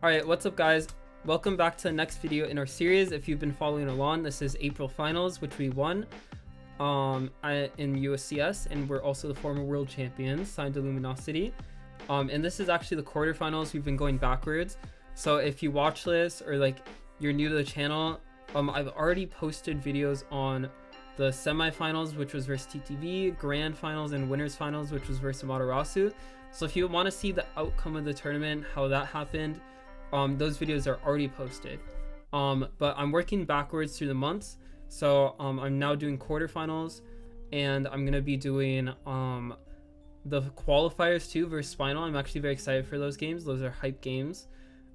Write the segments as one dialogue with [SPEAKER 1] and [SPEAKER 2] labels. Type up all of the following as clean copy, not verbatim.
[SPEAKER 1] Alright, what's up guys? Welcome back to the next video in our series. If you've been following along, this is April finals, which we won in USCS, and we're also the former world champions, signed to Luminosity. And this is actually the quarterfinals. We've been going backwards. So if you watch this or like you're new to the channel, I've already posted videos on the semifinals, which was versus TTV, grand finals, and winners finals, which was versus Amaterasu. So if you want to see the outcome of the tournament, how that happened, those videos are already posted. But I'm working backwards through the months. So I'm now doing quarterfinals, and I'm gonna be doing the qualifiers too versus Spinal. I'm actually very excited for those games. Those are hype games.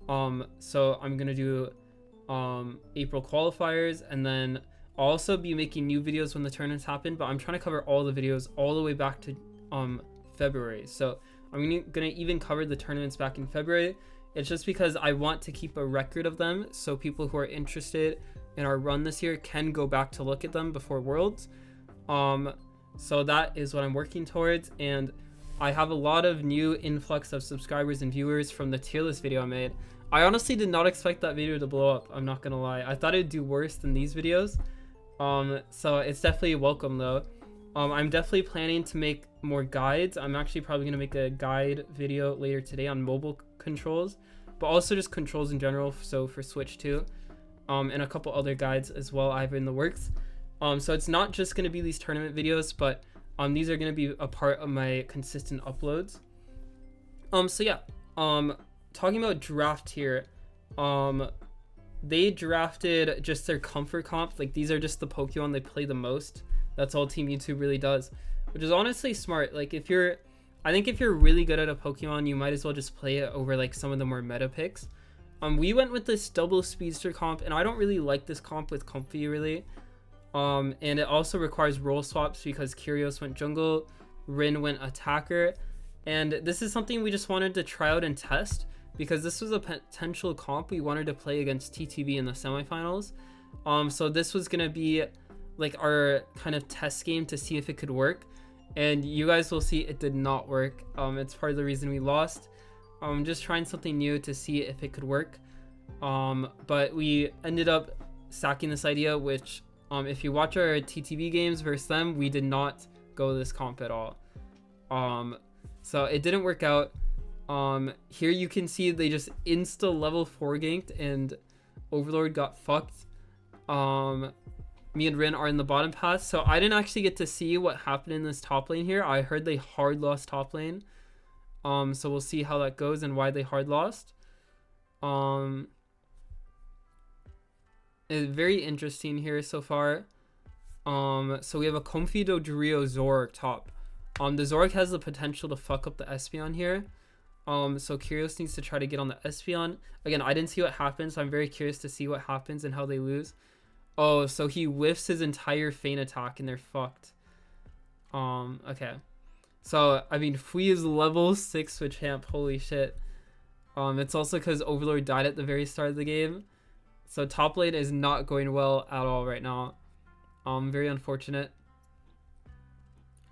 [SPEAKER 1] So I'm gonna do April qualifiers, and then I'll also be making new videos when the tournaments happen, but I'm trying to cover all the videos all the way back to February. So I'm gonna even cover the tournaments back in February. It's just because I want to keep a record of them, so people who are interested in our run this year can go back to look at them before Worlds. So that is what I'm working towards, and I have a lot of new influx of subscribers and viewers from the tier list video I made. I honestly did not expect that video to blow up, I'm not gonna lie. I thought it'd do worse than these videos. So it's definitely welcome though. I'm definitely planning to make more guides. I'm actually probably gonna make a guide video later today on mobile controls, but also just controls in general, so for Switch too, and a couple other guides as well I have in the works. So it's not just going to be these tournament videos, but these are going to be a part of my consistent uploads. So yeah, talking about draft here, they drafted just their comfort comp. Like, these are just the Pokemon they play the most. That's all Team YouTube really does, which is honestly smart. Like, I think if you're really good at a Pokemon, you might as well just play it over like some of the more meta picks. We went with this double speedster comp, and I don't really like this comp with Comfy really. And it also requires role swaps because Curios went jungle, Rin went attacker, and this is something we just wanted to try out and test because this was a potential comp we wanted to play against TTV in the semifinals. So this was gonna be like our kind of test game to see if it could work. And you guys will see it did not work. It's part of the reason we lost. Just trying something new to see if it could work. But we ended up sacking this idea, which if you watch our TTV games versus them, we did not go this comp at all. So it didn't work out. Here you can see they just insta level 4 ganked and Overlord got fucked. Me and Rin are in the bottom path, so I didn't actually get to see what happened in this top lane here. I heard they hard lost top lane. So we'll see how that goes and why they hard lost. It's very interesting here so far. So we have a Confido Durio Zoroark top. The Zoroark has the potential to fuck up the Espeon here. So Curios needs to try to get on the Espeon. Again, I didn't see what happens, so I'm very curious to see what happens and how they lose. Oh, so he whiffs his entire feint attack and they're fucked. Okay. So, I mean, Fui is level 6 with champ. Holy shit. It's also because Overlord died at the very start of the game. So top lane is not going well at all right now. Very unfortunate.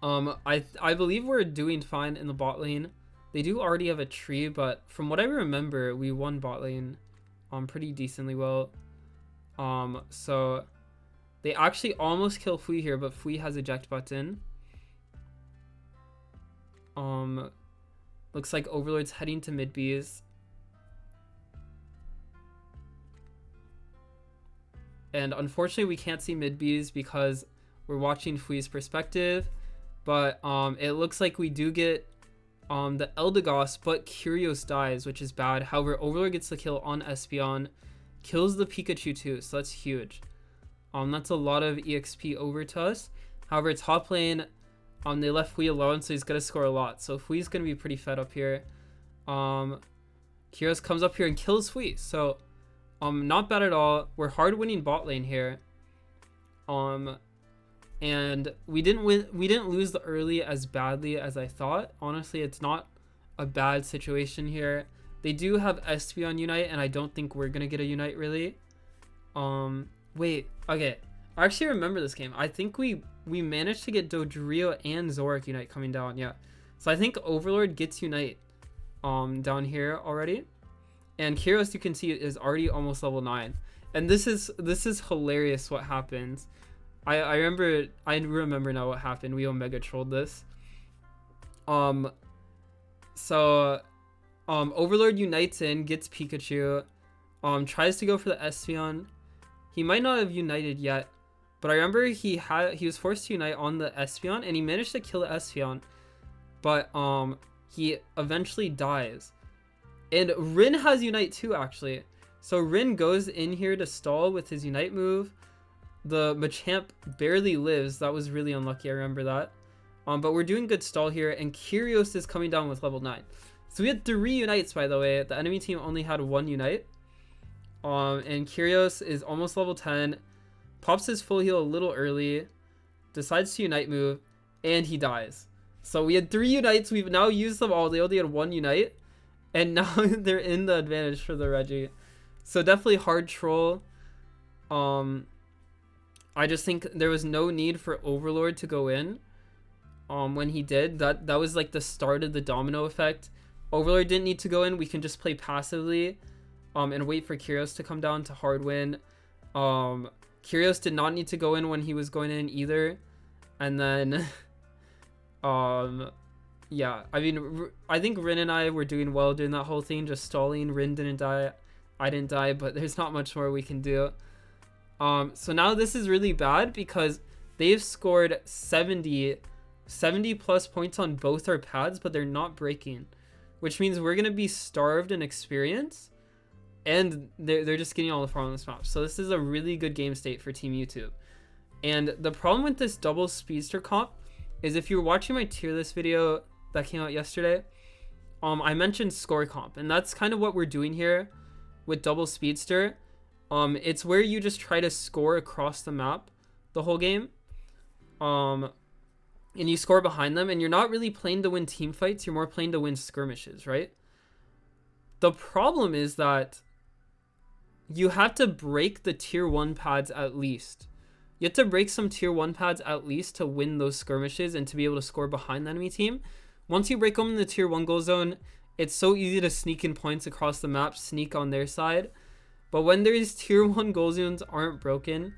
[SPEAKER 1] I believe we're doing fine in the bot lane. They do already have a tree, but from what I remember, we won bot lane pretty decently well. So they actually almost kill Fui here, but Fui has eject button. Looks like Overlord's heading to mid Bs. And unfortunately we can't see mid Bs because we're watching Fui's perspective. But it looks like we do get the Eldegoss, but Curios dies, which is bad. However, Overlord gets the kill on Espeon, kills the Pikachu too, so that's huge. That's a lot of EXP over to us. However, top lane, they left Fui alone, so he's gonna score a lot. So Fui's gonna be pretty fed up here. Curios comes up here and kills Fui, so not bad at all. We're hard winning bot lane here. And we didn't lose the early as badly as I thought. Honestly, it's not a bad situation here. They do have Espeon Unite, and I don't think we're gonna get a Unite really. Wait, okay. I actually remember this game. I think we managed to get Dodrio and Zoroark Unite coming down, yeah. So I think Overlord gets Unite down here already. And Kyrios, you can see, is already almost level 9. And this is hilarious what happens. I remember now what happened. We Omega trolled this. Overlord unites in, gets Pikachu, tries to go for the Espeon. He might not have united yet, but I remember he was forced to unite on the Espeon, and he managed to kill the Espeon, but he eventually dies. And Rin has unite too, actually. So Rin goes in here to stall with his unite move. The Machamp barely lives. That was really unlucky. I remember that. But we're doing good stall here, and Kyrios is coming down with level 9. So we had 3 unites, by the way. The enemy team only had 1 unite. And Kyrios is almost level 10. Pops his full heal a little early. Decides to unite move, and he dies. So we had 3 unites. We've now used them all. They only had 1 unite. And now they're in the advantage for the Reggie. So definitely hard troll. I just think there was no need for Overlord to go in. When he did, that was like the start of the domino effect. Overlord didn't need to go in. We can just play passively, and wait for Kyrios to come down to hard win. Kyrios did not need to go in when he was going in either. And then, yeah, I mean, I think Rin and I were doing well during that whole thing, just stalling. Rin didn't die, I didn't die, but there's not much more we can do. So now this is really bad because they've scored 70 plus points on both our pads, but they're not breaking, which means we're gonna be starved in experience, and they're just getting all the farm on this map. So this is a really good game state for Team YouTube. And the problem with this double speedster comp is, if you're watching my tier list video that came out yesterday, I mentioned score comp, and that's kind of what we're doing here with double speedster. It's where you just try to score across the map the whole game, and you score behind them, and you're not really playing to win team fights, you're more playing to win skirmishes, right? The problem is that you have to break the tier 1 pads at least. You have to break some tier 1 pads at least to win those skirmishes and to be able to score behind the enemy team. Once you break them in the tier 1 goal zone, it's so easy to sneak in points across the map, sneak on their side. But when these tier 1 goal zones aren't broken,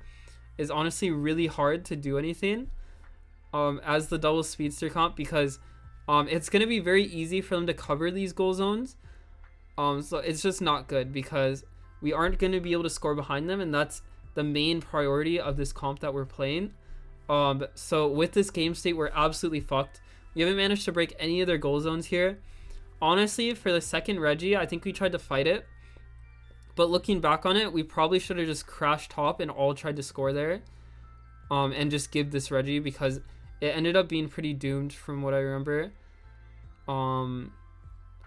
[SPEAKER 1] it's honestly really hard to do anything as the double speedster comp, because it's going to be very easy for them to cover these goal zones. So it's just not good because we aren't going to be able to score behind them, and that's the main priority of this comp that we're playing. So with this game state, we're absolutely fucked. We haven't managed to break any of their goal zones here. Honestly, for the second Reggie, I think we tried to fight it. But looking back on it, we probably should have just crashed top and all tried to score there. And just give this Reggie, because it ended up being pretty doomed from what I remember.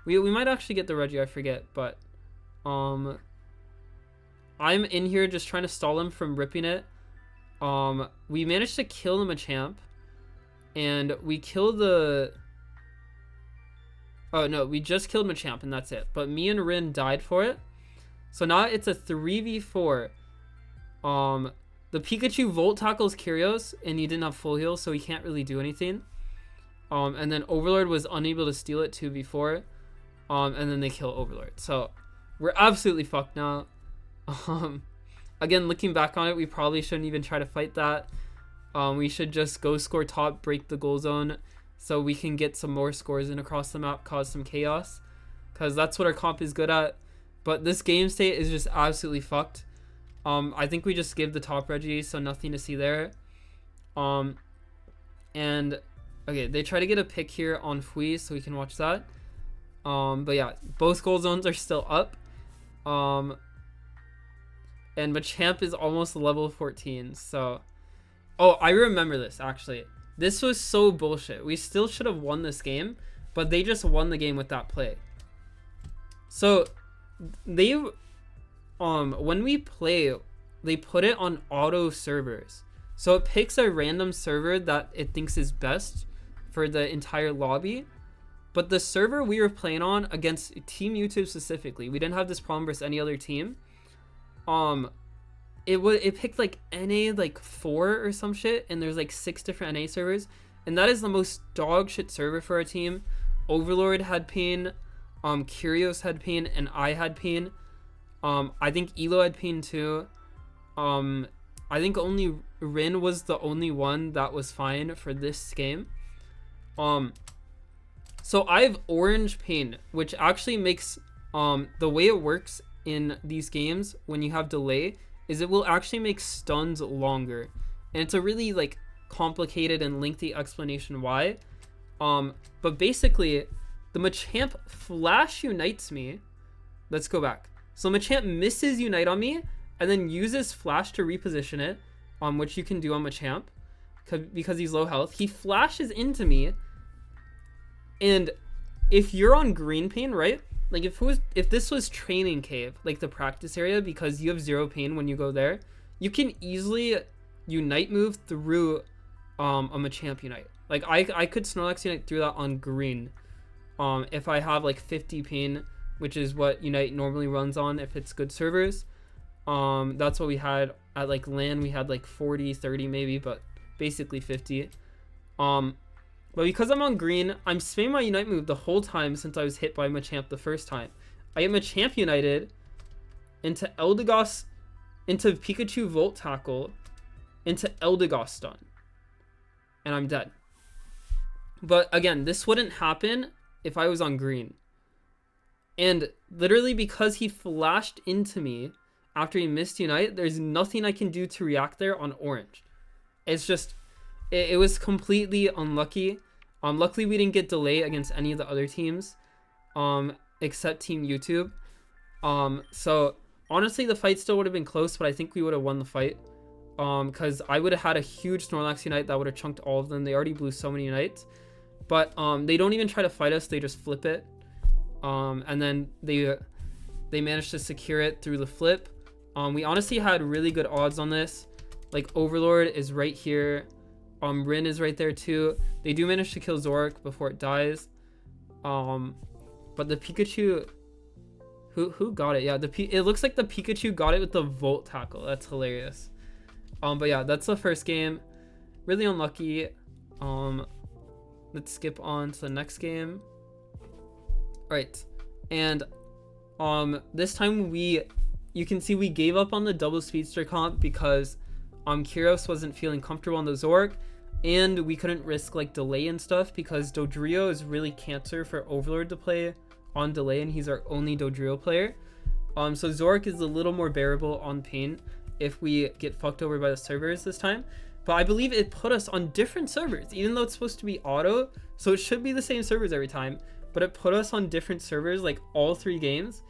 [SPEAKER 1] We might actually get the Reggie, I forget. But I'm in here just trying to stall him from ripping it. We managed to kill the Machamp. And we killed the... Oh, no, we just killed Machamp and that's it. But me and Rin died for it. So now it's a 3v4. The Pikachu Volt tackles Kyrios, and he didn't have full heal, so he can't really do anything. And then Overlord was unable to steal it 2v4. And then they kill Overlord. So we're absolutely fucked now. Again, looking back on it, we probably shouldn't even try to fight that. We should just go score top, break the goal zone, so we can get some more scores in across the map, cause some chaos, because that's what our comp is good at. But this game state is just absolutely fucked. I think we just give the top Reggie, so nothing to see there. And okay, they try to get a pick here on Fui, so we can watch that. But yeah, both goal zones are still up. And Machamp is almost level 14, so... Oh, I remember this, actually. This was so bullshit. We still should have won this game, but they just won the game with that play. So, they... when we play, they put it on auto servers. So it picks a random server that it thinks is best for the entire lobby. But the server we were playing on against Team YouTube specifically, we didn't have this problem versus any other team. It picked like NA like 4 or some shit, and there's like 6 different NA servers, and that is the most dog shit server for our team. Overlord had ping, Curios had pain, and I had pain. I think Elo had pain too. I think only Rin was the only one that was fine for this game. So I have orange pain, which actually makes the way it works in these games when you have delay is it will actually make stuns longer, and it's a really like complicated and lengthy explanation why. But basically the Machamp flash unites me. Let's go back. So Machamp misses unite on me and then uses flash to reposition it, which you can do on Machamp because he's low health. He flashes into me, and if you're on green pain, right? Like if this was training cave, like the practice area, because you have 0 pain when you go there, you can easily unite move through a Machamp unite. Like I could Snorlax unite through that on green, if I have like 50 pain, which is what unite normally runs on if it's good servers. That's what we had at like LAN. We had like 40, 30 maybe, but basically 50. But because I'm on green, I'm spamming my unite move the whole time since I was hit by Machamp the first time. I get Machamp united into Eldegoss, into Pikachu Volt Tackle, into Eldegoss stun, and I'm dead. But again, this wouldn't happen if I was on green. And literally because he flashed into me after he missed unite, there's nothing I can do to react there on orange. It's just, it was completely unlucky. Luckily we didn't get delay against any of the other teams, except Team YouTube. So honestly the fight still would have been close, but I think we would have won the fight. Because I would have had a huge Snorlax unite that would have chunked all of them. They already blew so many unites. But they don't even try to fight us, they just flip it. And then they managed to secure it through the flip. We honestly had really good odds on this. Like Overlord is right here. Rin is right there too. They do manage to kill Zoroark before it dies. But the Pikachu, who got it? Yeah, it looks like the Pikachu got it with the Volt Tackle. That's hilarious. But yeah, that's the first game. Really unlucky. Let's skip on to the next game. Right, and this time you can see we gave up on the double speedster comp because Kyros wasn't feeling comfortable on the Zoroark, and we couldn't risk like delay and stuff because Dodrio is really cancer for Overlord to play on delay, and he's our only Dodrio player. So Zoroark is a little more bearable on pain if we get fucked over by the servers this time. But I believe it put us on different servers, even though it's supposed to be auto, so it should be the same servers every time. But it put us on different servers like all 3 games.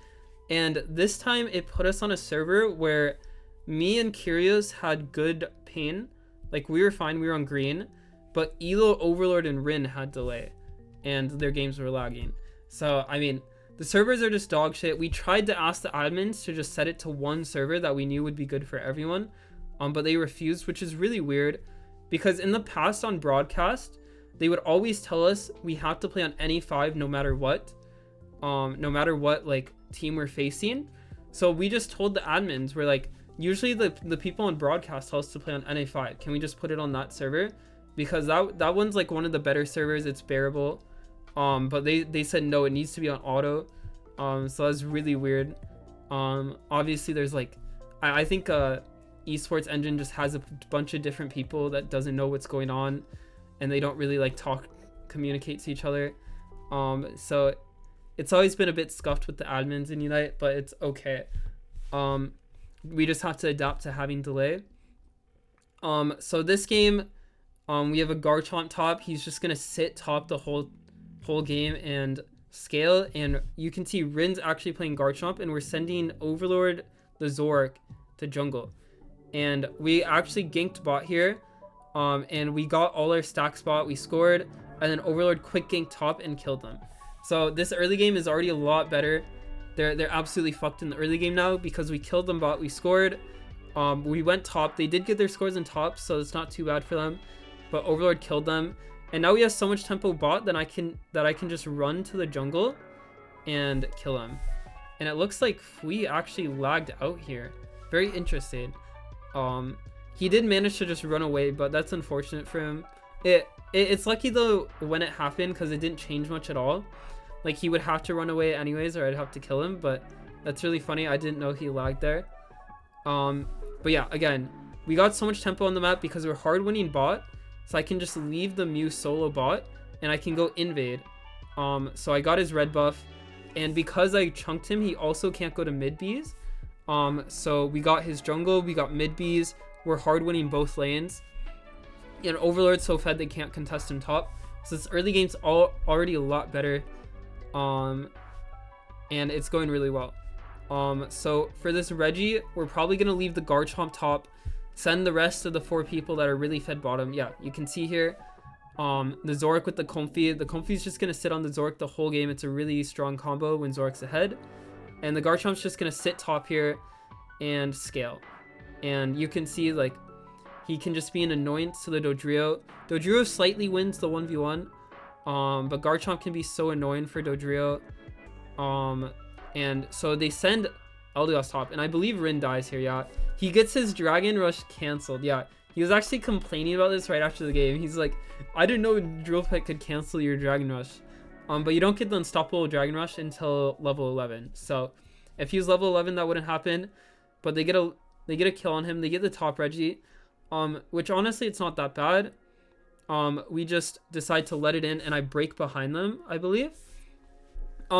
[SPEAKER 1] And this time it put us on a server where me and Curios had good pain. Like we were fine, we were on green. But Elo, Overlord, and Rin had delay. And their games were lagging. So, I mean, the servers are just dog shit. We tried to ask the admins to just set it to one server that we knew would be good for everyone. But they refused, which is really weird. Because in the past on broadcast, they would always tell us we have to play on any 5 no matter what. No matter what like team we're facing. So we just told the admins, we're like, usually the people on broadcast tell us to play on NA5. Can we just put it on that server? Because that one's like one of the better servers. It's bearable. But they said no, it needs to be on auto. So that's really weird. Obviously there's like, I think esports engine just has a bunch of different people that doesn't know what's going on, and they don't really like communicate to each other. So it's always been a bit scuffed with the admins in Unite, but it's okay. We just have to adapt to having delay. So this game, we have a Garchomp top. He's just gonna sit top the whole game and scale, and you can see Rin's actually playing Garchomp, and we're sending Overlord the Zoroark to jungle. And we actually ganked bot here, and we got all our stack spot, we scored, and then Overlord quick ganked top and killed them. So this early game is already a lot better. They're absolutely fucked in the early game now because we killed them bot, we scored, we went top. They did get their scores in top, so it's not too bad for them, but Overlord killed them. And now we have so much tempo bot that I can just run to the jungle and kill him. And it looks like we actually lagged out here. Very interesting. He did manage to just run away, but that's unfortunate for him. It's lucky though when it happened because it didn't change much at all. Like, he would have to run away anyways, or I'd have to kill him. But that's really funny. I didn't know he lagged there. But yeah, again, we got so much tempo on the map because we're hard winning bot. So I can just leave the Mew solo bot and I can go invade. So I got his red buff, and because I chunked him, he also can't go to mid Bs. So we got his jungle, we got mid Bs. We're hard winning both lanes. And Overlord's so fed they can't contest in top. So this early game's already a lot better. And it's going really well. So for this Reggie, we're probably gonna leave the Garchomp top, send the rest of the 4 people that are really fed bottom. Yeah, you can see here, the Zoric with the Comfy. The Comfy's just gonna sit on the Zoric the whole game. It's a really strong combo when Zoric's ahead. And the Garchomp's just gonna sit top here and scale. And you can see, like, he can just be an annoyance to the Dodrio. Dodrio slightly wins the 1v1, but Garchomp can be so annoying for Dodrio. And so they send Eldegoss top, and I believe Rin dies here. Yeah, he gets his Dragon Rush canceled. Yeah, he was actually complaining about this right after the game. He's like, I didn't know Drill Peck could cancel your Dragon Rush. But you don't get the unstoppable Dragon Rush until level 11. So if he was level 11, that wouldn't happen. But they get a kill on him. They get the top Reggie, which honestly it's not that bad. We just decide to let it in, and I break behind them, I believe.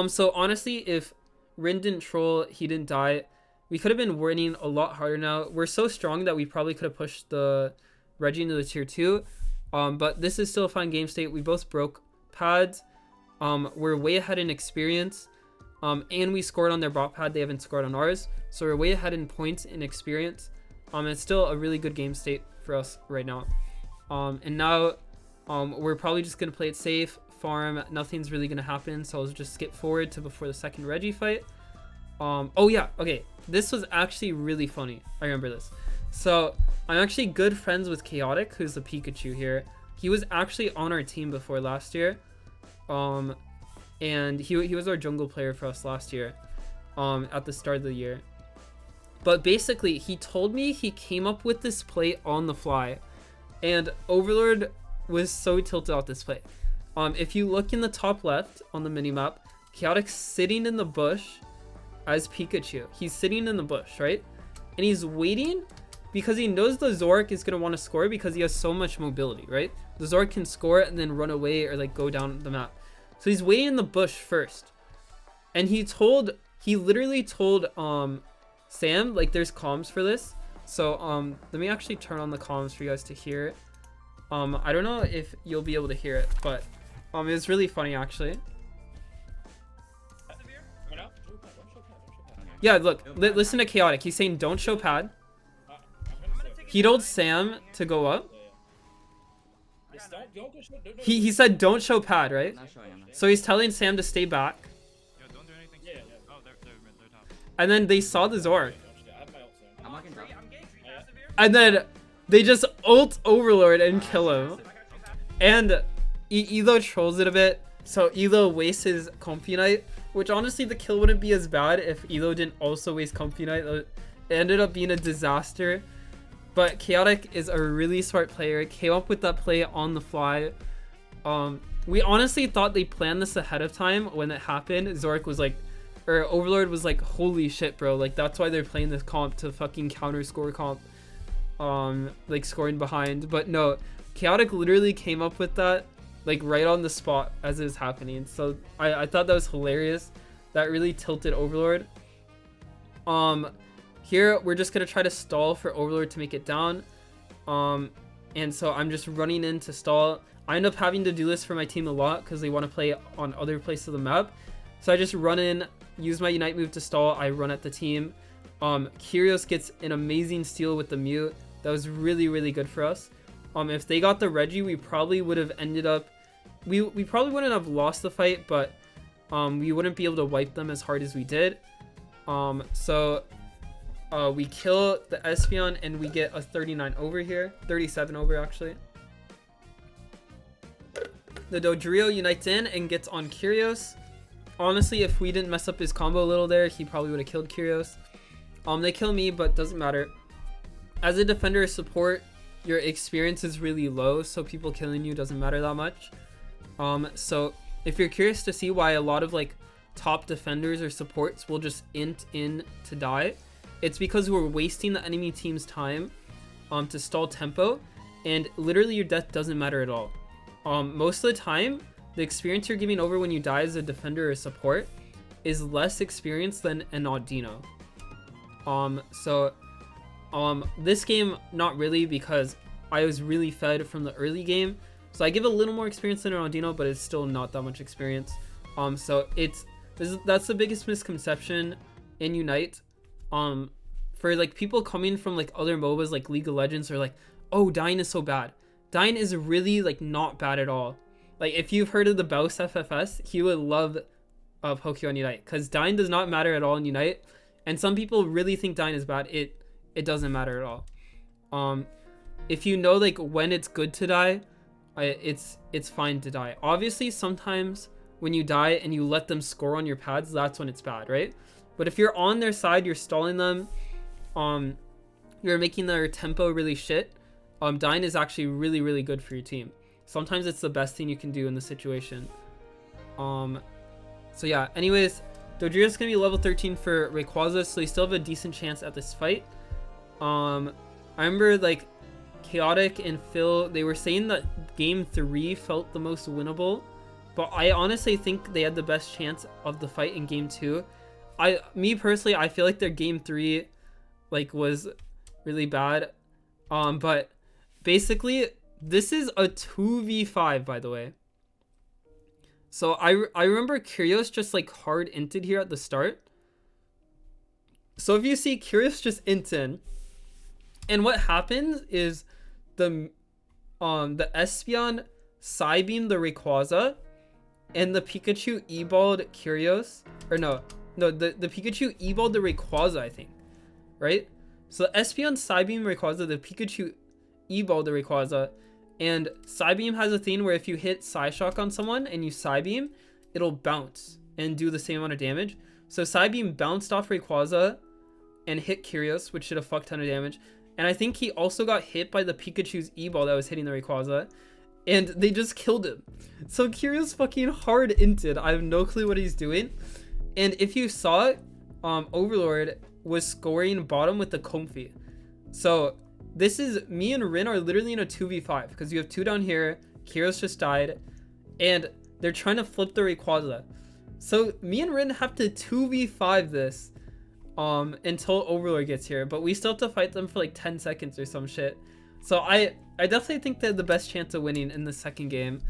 [SPEAKER 1] So honestly, if Rin didn't troll, he didn't die, we could have been winning a lot harder now. We're so strong that we probably could have pushed the Reggie into the tier 2. But this is still a fine game state. We both broke pads. We're way ahead in experience. And we scored on their bot pad. They haven't scored on ours. So we're way ahead in points and experience. It's still a really good game state for us right now. And now we're probably just going to play it safe, farm. Nothing's really going to happen. So I'll just skip forward to before the second Reggie fight. Oh yeah, okay. This was actually really funny. I remember this. So I'm actually good friends with Chaotic, who's the Pikachu here. He was actually on our team before last year. And he was our jungle player for us last year, at the start of the year. But basically, he told me he came up with this play on the fly, and Overlord was so tilted off this play. If you look in the top left on the minimap, Chaotic's sitting in the bush as Pikachu. He's sitting in the bush, right? And he's waiting because he knows the Zoric is going to want to score because he has so much mobility, right? The Zoric can score and then run away or like go down the map. So he's waiting in the bush first. And he literally told Sam, like, there's comms for this. So let me actually turn on the comms for you guys to hear it. I don't know if you'll be able to hear it, but it was really funny actually. Yeah, look, listen to Chaotic. He's saying don't show pad. He told Sam to go up. He said don't show pad, right? So he's telling Sam to stay back. And then they saw the Zord. And then they just ult Overlord and kill him. And Elo trolls it a bit. So Elo wastes his Comfy Knight, which honestly the kill wouldn't be as bad if Elo didn't also waste Comfy Knight. It ended up being a disaster. But Chaotic is a really smart player. Came up with that play on the fly. We honestly thought they planned this ahead of time when it happened. Zoric was like, or Overlord was like, holy shit, bro. Like, that's why they're playing this comp to fucking counter score comp. Like scoring behind. But no, Chaotic literally came up with that like right on the spot as it was happening. So I thought that was hilarious. That really tilted Overlord. Here we're just gonna try to stall for Overlord to make it down. And so I'm just running in to stall. I end up having to do this for my team a lot because they want to play on other places of the map. So I just run in, use my Unite move to stall. I run at the team. Kyrios gets an amazing steal with the Mew. That was really, really good for us. If they got the Reggie, we probably would have ended up... We probably wouldn't have lost the fight, but we wouldn't be able to wipe them as hard as we did. We kill the Espeon and we get a 39 over here. 37 over, actually. The Dodrio unites in and gets on Kyrios. Honestly, if we didn't mess up his combo a little there, he probably would have killed Kyrios. They kill me, but doesn't matter. As a defender or support, your experience is really low, so people killing you doesn't matter that much. So if you're curious to see why a lot of like top defenders or supports will just int in to die, it's because we're wasting the enemy team's time to stall tempo, and literally your death doesn't matter at all. Most of the time, the experience you're giving over when you die as a defender or support is less experience than an Audino. This game, not really, because I was really fed from the early game. So I give a little more experience than an Audino, but it's still not that much experience. So that's the biggest misconception in Unite. For like people coming from like other MOBAs like League of Legends, are like, oh, dying is so bad. Dying is really like not bad at all. Like if you've heard of the Baus FFS, he would love Pokemon Unite, because dying does not matter at all in Unite. And some people really think dying is bad. It doesn't matter at all. If you know like when it's good to die, it's fine to die. Obviously, sometimes when you die and you let them score on your pads, that's when it's bad, right? But if you're on their side, you're stalling them, you're making their tempo really shit, dying is actually really, really good for your team. Sometimes it's the best thing you can do in the situation. So yeah, anyways, Dodria's gonna be level 13 for Rayquaza, so they still have a decent chance at this fight. I remember like Chaotic and Phil, they were saying that game 3 felt the most winnable, but I honestly think they had the best chance of the fight in game 2. Me personally, I feel like their game 3 like was really bad. But basically this is a 2v5, by the way. So I remember Curios just like hard inted here at the start. So if you see Curious just int in, and what happens is the Espeon Psybeam the Rayquaza, and the Pikachu E-balled Curios, or no, the Pikachu E-balled the Rayquaza, I think, right? So the Espeon Psybeam Rayquaza, the Pikachu E-balled the Rayquaza, and Psybeam has a thing where if you hit Psyshock on someone and you Psybeam, it'll bounce and do the same amount of damage. So Psybeam bounced off Rayquaza and hit Curious, which did a fuck ton of damage. And I think he also got hit by the Pikachu's E-ball that was hitting the Rayquaza, and they just killed him. So Curious fucking hard inted. I have no clue what he's doing. And if you saw it, Overlord was scoring bottom with the Comfy. So this is, me and Rin are literally in a 2v5, because you have 2 down here, Curious just died, and they're trying to flip the Rayquaza. So me and Rin have to 2v5 this until Overlord gets here, but we still have to fight them for like 10 seconds or some shit. So I definitely think they have the best chance of winning in the second game.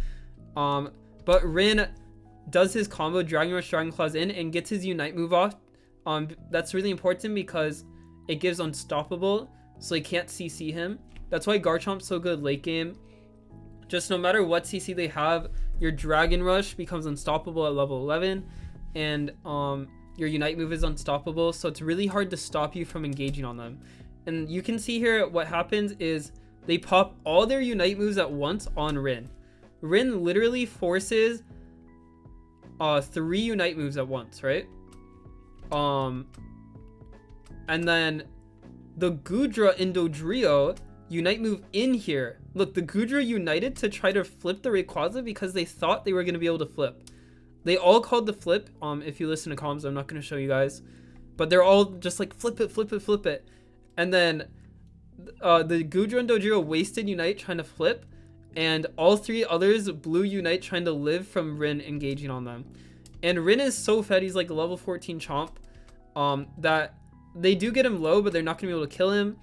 [SPEAKER 1] But Rin does his combo, Dragon Rush, Dragon Claws in, and gets his Unite move off. That's really important because it gives Unstoppable, so he can't CC him. That's why Garchomp's so good late game. Just no matter what CC they have, your Dragon Rush becomes unstoppable at level 11, and your Unite move is unstoppable, so it's really hard to stop you from engaging on them. And you can see here what happens is they pop all their Unite moves at once on Rin. Rin literally forces 3 Unite moves at once, right? And then the Goodra and Dodrio Unite move in here. Look, the Goodra united to try to flip the Rayquaza because they thought they were going to be able to flip. They all called the flip. If you listen to comms, I'm not going to show you guys, but they're all just like flip it, flip it, flip it. And then the Goodra and Dodrio wasted Unite trying to flip, and all 3 others blew Unite trying to live from Rin engaging on them. And Rin is so fed, he's like level 14 Chomp, that they do get him low, but they're not going to be able to kill him.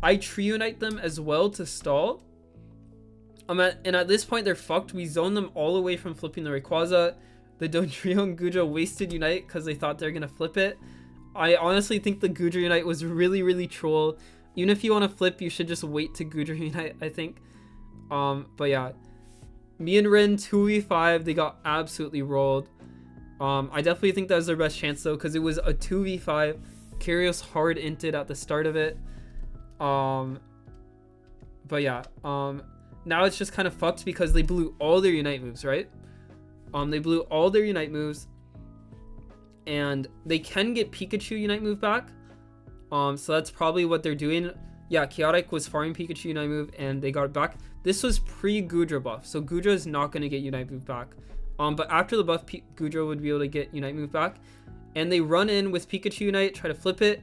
[SPEAKER 1] I Tree Unite them as well to stall. And at this point, they're fucked. We zone them all away from flipping the Rayquaza. The Dodrio and Goodra wasted Unite because they thought they were going to flip it. I honestly think the Goodra Unite was really, really troll. Even if you want to flip, you should just wait to Goodra Unite, I think. But yeah, me and Rin 2v5, they got absolutely rolled. I definitely think that was their best chance though, because it was a 2v5. Curious hard inted at the start of it. But yeah, now it's just kind of fucked because they blew all their Unite moves, right? They blew all their Unite moves, and they can get Pikachu Unite move back. So that's probably what they're doing. Yeah, Chaotic was farming Pikachu Unite move, and they got it back. This was pre-Goodra buff, so Goodra is not going to get Unite move back. But after the buff, Goodra would be able to get Unite move back. And they run in with Pikachu Unite, try to flip it.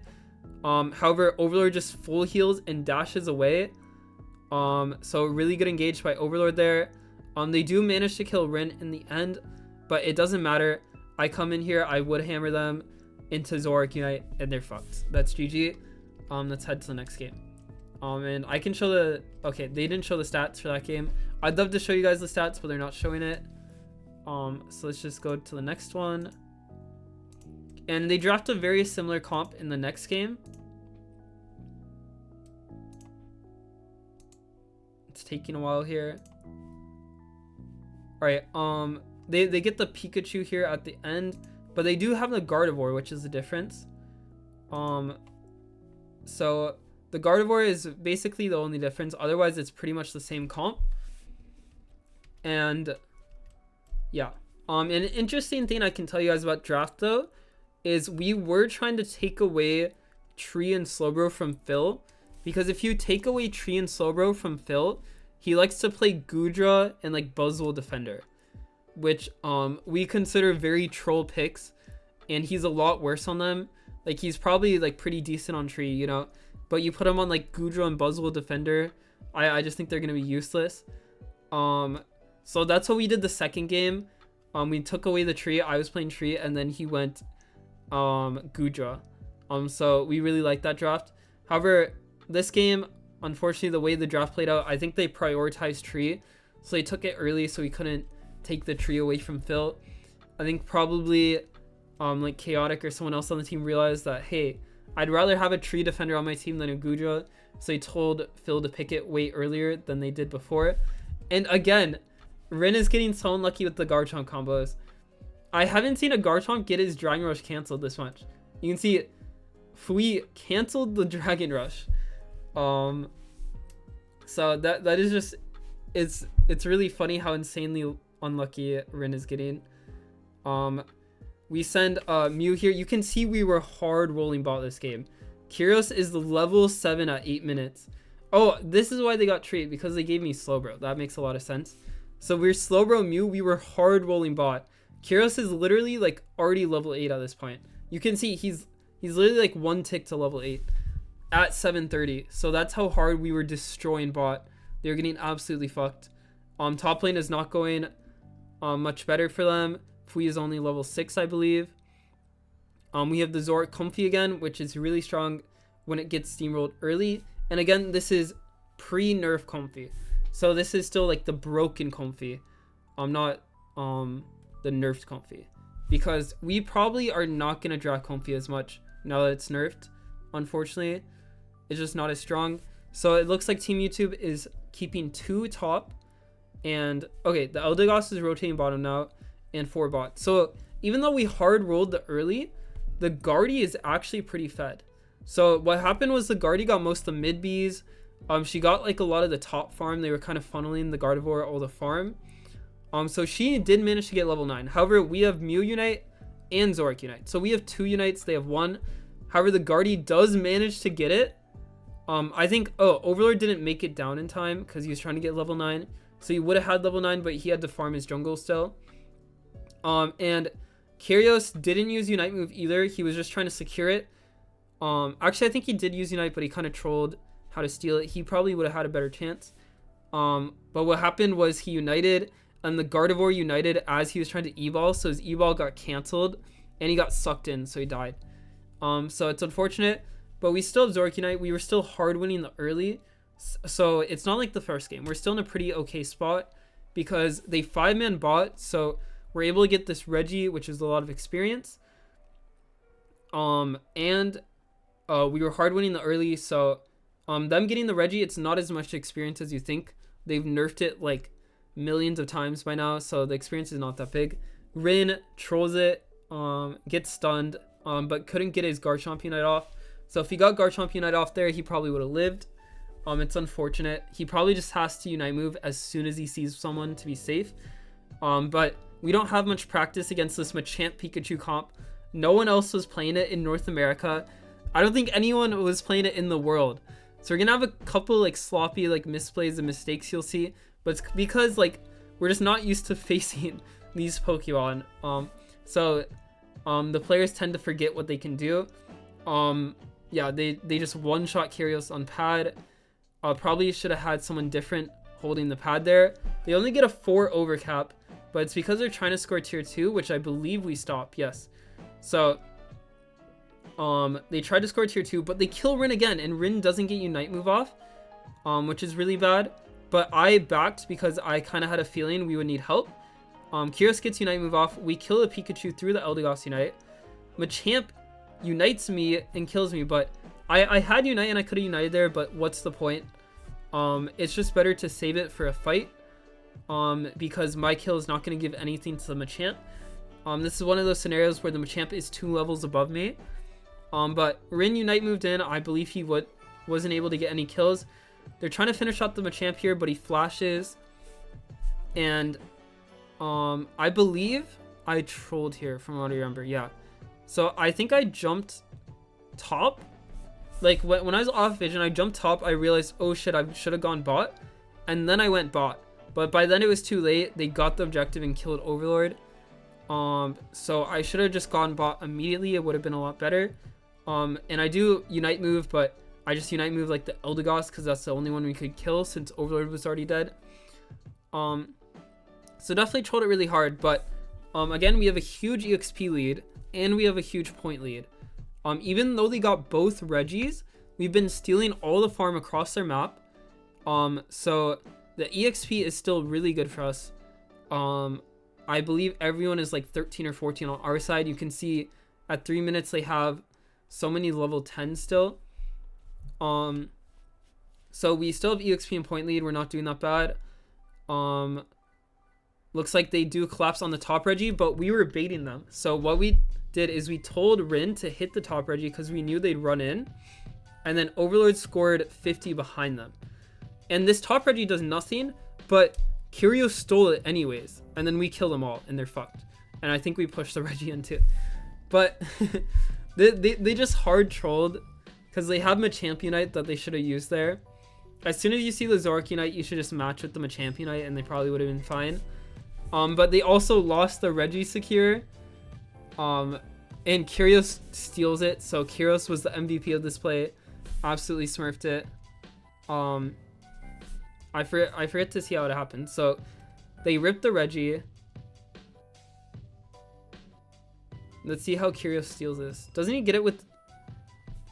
[SPEAKER 1] However, Overlord just full heals and dashes away. So really good engage by Overlord there. They do manage to kill Rin in the end, but it doesn't matter. I come in here, I would hammer them into Zoroark Unite, and they're fucked. That's GG. Let's head to the next game. And I can show the... Okay, they didn't show the stats for that game. I'd love to show you guys the stats, but they're not showing it. So let's just go to the next one. And they draft a very similar comp in the next game. It's taking a while here. Alright, they get the Pikachu here at the end, but they do have the Gardevoir, which is the difference. So the Gardevoir is basically the only difference. Otherwise, it's pretty much the same comp. And yeah. An interesting thing I can tell you guys about draft though is we were trying to take away Tree and Slowbro from Phil, because if you take away Tree and Slowbro from Phil, he likes to play Goodra and like Buzzwole Defender, which we consider very troll picks, and he's a lot worse on them. Like he's probably like pretty decent on Tree, you know, but you put him on like Goodra and Buzzwole Defender, I just think they're gonna be useless. So that's what we did the second game. We took away the Tree. I was playing Tree, and then he went Goodra. So we really like that draft. However, this game, unfortunately, the way the draft played out, I think they prioritized Tree, so they took it early, so we couldn't take the Tree away from Phil. I think probably like Chaotic or someone else on the team realized that, hey, I'd rather have a Tree defender on my team than a Goodra, so they told Phil to pick it way earlier than they did before. And again, Rin is getting so unlucky with the Garchomp combos. I haven't seen a Garchomp get his Dragon Rush canceled this much. You can see Fui canceled the Dragon Rush. So that is just, it's really funny how insanely unlucky Rin is getting. We send Mew here. You can see we were hard rolling bot this game. Kyrios is the level 7 at 8 minutes. Oh, this is why they got Tree, because they gave me Slowbro. That makes a lot of sense. So we're Slowbro Mew. We were hard rolling bot. Kyrios is literally like already level 8 at this point. You can see he's literally like one tick to level 8 at 730. So that's how hard we were destroying bot. They're getting absolutely fucked. Top lane is not going much better for them. Fui is only level 6, I believe. We have the Zoroark Comfy again, which is really strong when it gets steamrolled early. And again, this is pre-nerf Comfy. So this is still like the broken Comfy. Not the nerfed Comfy. Because we probably are not going to draft Comfy as much now that it's nerfed. Unfortunately, it's just not as strong. So it looks like Team YouTube is keeping 2 top. And okay, the Eldegoss is rotating bottom now. And 4 bot. So even though we hard rolled the early, the Guardy is actually pretty fed. So what happened was the Guardy got most of the mid Bs. She got like a lot of the top farm. They were kind of funneling the Gardevoir all the farm. So she did manage to get level 9. However, we have Mew Unite and Zoroark Unite. So we have 2 Unites. They have 1. However, the Guardy does manage to get it. I think, Overlord didn't make it down in time because he was trying to get level 9. So he would have had level 9, but he had to farm his jungle still. And Kyrios didn't use Unite move either. He was just trying to secure it. Actually, I think he did use Unite, but he kind of trolled how to steal it. He probably would have had a better chance. But what happened was he United, and the Gardevoir United as he was trying to E-ball, so his E-ball got canceled, and he got sucked in, so he died. So it's unfortunate, but we still have Zoroark Unite. We were still hard winning the early, so it's not like the first game. We're still in a pretty okay spot because they 5-man bot, so we're able to get this Reggie, which is a lot of experience. And we were hard winning the early, so them getting the Reggie, it's not as much experience as you think. They've nerfed it like millions of times by now, so the experience is not that big. Rin trolls it, gets stunned, but couldn't get his Garchomp Unite off. So if he got Garchomp Unite off there, he probably would have lived. It's unfortunate. He probably just has to Unite move as soon as he sees someone to be safe. But we don't have much practice against this Machamp Pikachu comp. No one else was playing it in North America. I don't think anyone was playing it in the world. So we're gonna have a couple like sloppy like misplays and mistakes you'll see, but it's because like we're just not used to facing these Pokemon. The players tend to forget what they can do. Yeah, they just one-shot Kyrios on pad. Probably should have had someone different holding the pad there. They only get a 4 overcap, but it's because they're trying to score tier 2, which I believe we stop. Yes. So they tried to score tier 2, but they kill Rin again, and Rin doesn't get Unite move off, which is really bad. But I backed because I kind of had a feeling we would need help. Kyrios gets Unite move off. We kill the Pikachu through the Eldegoss Unite. Machamp unites me and kills me, but I had Unite and I could have United there, but what's the point? It's just better to save it for a fight, because my kill is not going to give anything to the Machamp. This is one of those scenarios where the Machamp is 2 levels above me. But Rin Unite moved in. I believe he wasn't able to get any kills. They're trying to finish off the Machamp here, but he flashes. And I believe I trolled here from what I remember. Yeah. So I think I jumped top. Like when I was off vision, I jumped top. I realized, oh shit, I should have gone bot. And then I went bot. But by then it was too late. They got the objective and killed Overlord. So I should have just gone bot immediately. It would have been a lot better. And I do Unite move, but I just Unite move like the Eldegoss because that's the only one we could kill since Overlord was already dead. So definitely trolled it really hard, but again, we have a huge EXP lead and we have a huge point lead. Even though they got both Regis, we've been stealing all the farm across their map. So the EXP is still really good for us. I believe everyone is like 13 or 14 on our side. You can see at 3 minutes they have so many level 10 still. So we still have EXP and point lead. We're not doing that bad. Looks like they do collapse on the top Regi, but we were baiting them. So what we did is we told Rin to hit the top Regi because we knew they'd run in. And then Overlord scored 50 behind them. And this top Regi does nothing, but Kyrios stole it anyways. And then we kill them all and they're fucked. And I think we pushed the Regi into. But they just hard trolled because they have Machamp Unite that they should have used there. As soon as you see the Zoroark Unite, you should just match with the Machamp Unite and they probably would have been fine. But they also lost the Regi Secure. And Kyrios steals it. So Kyrios was the MVP of this play. Absolutely smurfed it. I forget to see how it happened. So they ripped the Regi. Let's see how Kyrios steals this. Doesn't he get it with...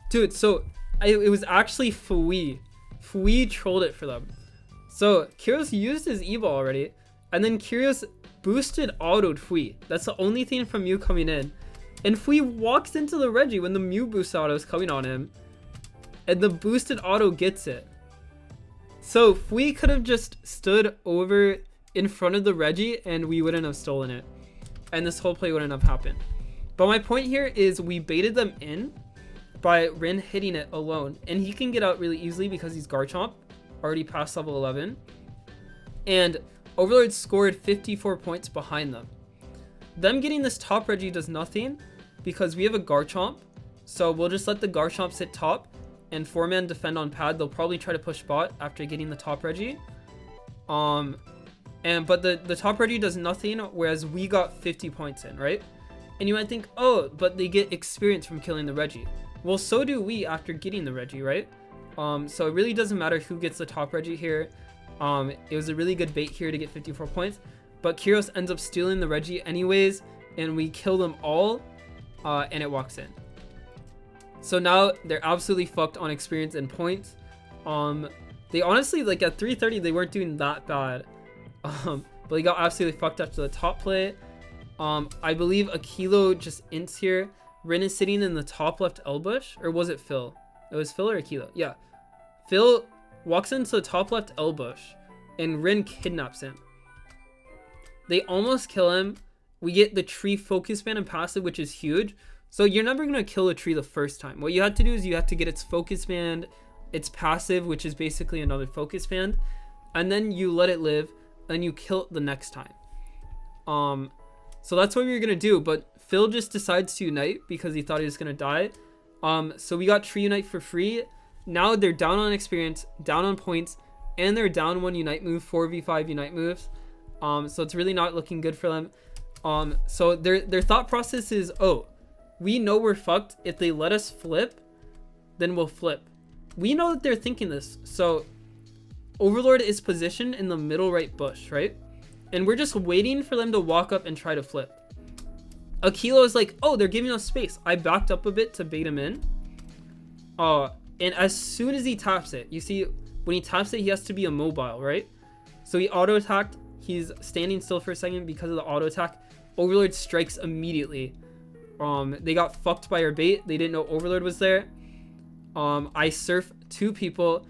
[SPEAKER 1] Dude, so it was actually Fui. Fui trolled it for them. So Kyrios used his E-Ball already. And then Kyrios boosted autoed Fui. That's the only thing from Mew coming in. And Fui walks into the Regi when the Mew boost auto is coming on him. And the boosted auto gets it. So Fui could have just stood over in front of the Regi and we wouldn't have stolen it. And this whole play wouldn't have happened. But my point here is we baited them in by Rin hitting it alone. And he can get out really easily because he's Garchomp, already past level 11. And Overlord scored 54 points behind them. Them getting this top Regi does nothing because we have a Garchomp. So we'll just let the Garchomp sit top and 4-man defend on pad. They'll probably try to push bot after getting the top Regi. But the top Regi does nothing, whereas we got 50 points in, right? And you might think, oh, but they get experience from killing the Regi. Well, so do we after getting the Regi, right? So it really doesn't matter who gets the top Regi here. It was a really good bait here to get 54 points. But Kyrios ends up stealing the Regi anyways, and we kill them all, and it walks in. So now they're absolutely fucked on experience and points. They honestly, like at 330, they weren't doing that bad. But they got absolutely fucked up to the top play. I believe Akilo just ints here. Rin is sitting in the top left L bush, or was it Phil? It was Phil or Akilo? Yeah. Phil walks into the top left L bush, and Rin kidnaps him. They almost kill him. We get the tree focus band and passive, which is huge. So you're never going to kill a tree the first time. What you have to do is you have to get its focus band, its passive, which is basically another focus band, and then you let it live, and you kill it the next time. So that's what we were going to do, but Phil just decides to unite because he thought he was going to die. So we got tree unite for free. Now they're down on experience, down on points, and they're down 1 unite move, 4v5 unite moves. So it's really not looking good for them. So their thought process is, oh, we know we're fucked. If they let us flip, then we'll flip. We know that they're thinking this. So Overlord is positioned in the middle right bush, right? And we're just waiting for them to walk up and try to flip. Akilo is like, oh, they're giving us space. I backed up a bit to bait him in. And as soon as he taps it, you see, when he taps it, he has to be immobile, right? So he auto-attacked. He's standing still for a second because of the auto-attack. Overlord strikes immediately. They got fucked by our bait. They didn't know Overlord was there. I surf 2 people,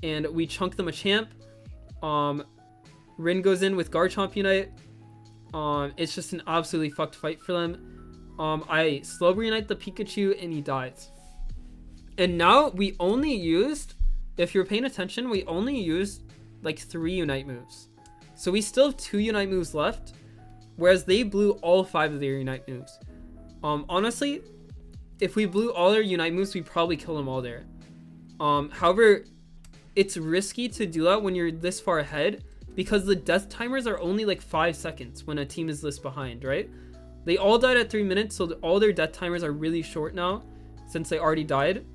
[SPEAKER 1] and we chunk them a champ. Rin goes in with Garchomp Unite. It's just an absolutely fucked fight for them. I slow reunite the Pikachu, and he dies. And now we only used, if you're paying attention, we only used like 3 Unite moves. So we still have 2 Unite moves left, whereas they blew all 5 of their Unite moves. Honestly, if we blew all their Unite moves, we'd probably kill them all there. However, it's risky to do that when you're this far ahead, because the death timers are only like 5 seconds when a team is this behind, right? They all died at 3 minutes, so all their death timers are really short now, since they already died.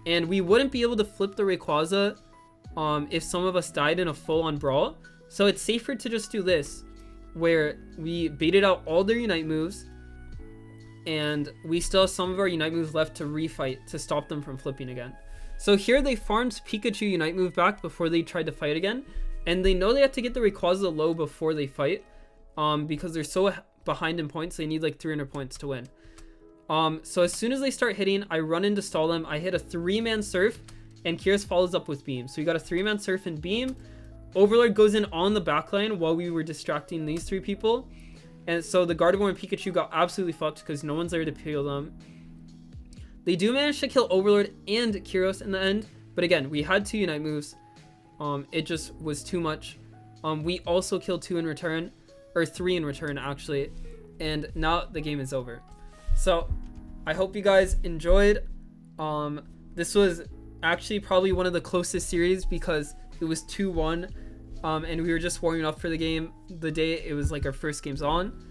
[SPEAKER 1] And we wouldn't be able to flip the Rayquaza if some of us died in a full-on brawl. So it's safer to just do this, where we baited out all their Unite moves, and we still have some of our Unite moves left to refight to stop them from flipping again. So here they farmed Pikachu Unite move back before they tried to fight again, and they know they have to get the Rayquaza low before they fight, because they're so behind in points. They need like 300 points to win. So as soon as they start hitting, I run in to stall them. I hit a 3-man surf, and Kyrus follows up with beam. So we got a 3-man surf and beam. Overlord goes in on the backline while we were distracting these 3 people. And so the Gardevoir and Pikachu got absolutely fucked because no one's there to peel them. They do manage to kill Overlord and Kyrus in the end. But again, we had 2 Unite moves. It just was too much. We also killed 2 in return. Or 3 in return, actually. And now the game is over. So I hope you guys enjoyed. This was actually probably one of the closest series because it was 2-1. And we were just warming up for the game the day it was like our first games on.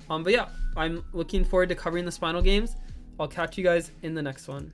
[SPEAKER 1] But yeah, I'm looking forward to covering the Spinal games. I'll catch you guys in the next one.